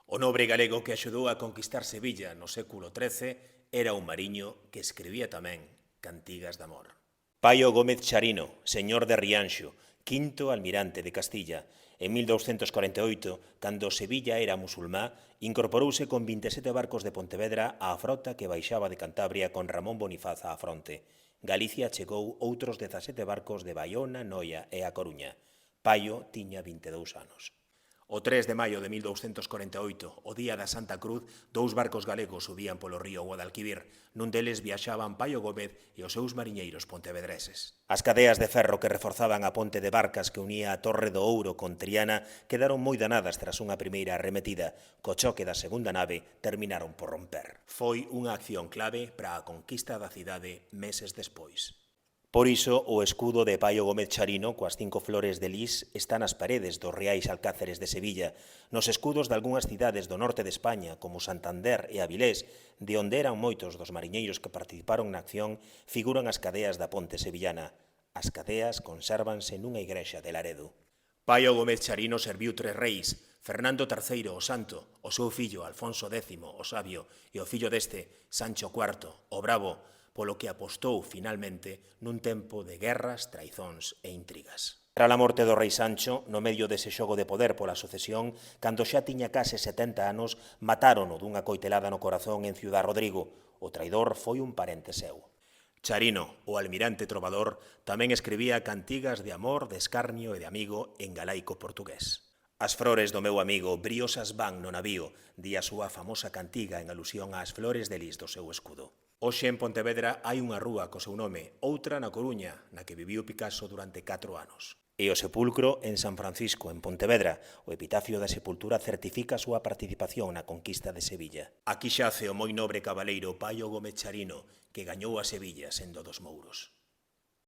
O nobre galego que axudou a conquistar Sevilla no século XIII era un mariño que escribía tamén cantigas de amor. Paio Gómez Charino, señor de Rianxo, quinto almirante de Castilla, en 1248, cando Sevilla era musulmá, incorporouse con 27 barcos de Pontevedra á frota que baixaba de Cantabria con Ramón Bonifaz á fronte. Galicia chegou outros 17 barcos de Baiona, Noia e A Coruña. Paio tiña 22 anos. O 3 de maio de 1248, o día da Santa Cruz, dous barcos galegos subían polo río Guadalquivir. Nun deles viaxaban Paio Gómez e os seus mariñeiros pontevedreses. As cadeas de ferro que reforzaban a ponte de Barcas que unía a Torre do Ouro con Triana quedaron moi danadas tras unha primeira arremetida. Co choque da segunda nave terminaron por romper. Foi unha acción clave para a conquista da cidade meses despois. Por iso, o escudo de Paio Gómez Charino, coas 5 flores de lis, está nas paredes dos reais alcáceres de Sevilla, nos escudos de algunhas cidades do norte de España, como Santander e Avilés, de onde eran moitos dos mariñeiros que participaron na acción, figuran as cadeas da ponte sevillana. As cadeas consérvanse nunha igrexa de Laredo. Paio Gómez Charino serviu 3 reis, Fernando III o Santo, o seu fillo Alfonso X o Sabio e o fillo deste, Sancho IV o Bravo, polo que apostou finalmente nun tempo de guerras, traizóns e intrigas. Tras a morte do rei Sancho, no medio dese xogo de poder pola sucesión, cando xa tiña case 70 anos, matárono dunha coitelada no corazón en Ciudad Rodrigo. O traidor foi un parente seu. Charino, o almirante trovador, tamén escribía cantigas de amor, de escarnio e de amigo en galaico portugués. As flores do meu amigo briosas van no navío, di a súa famosa cantiga en alusión ás flores de lis do seu escudo. Hoxe en Pontevedra hai unha rúa co seu nome, outra na Coruña, na que viviu Picasso durante 4 anos. E o sepulcro en San Francisco, en Pontevedra, o epitafio da sepultura certifica a súa participación na conquista de Sevilla. Aquí xace o moi nobre cabaleiro Paio Gómez Charino, que gañou a Sevilla sendo dos mouros.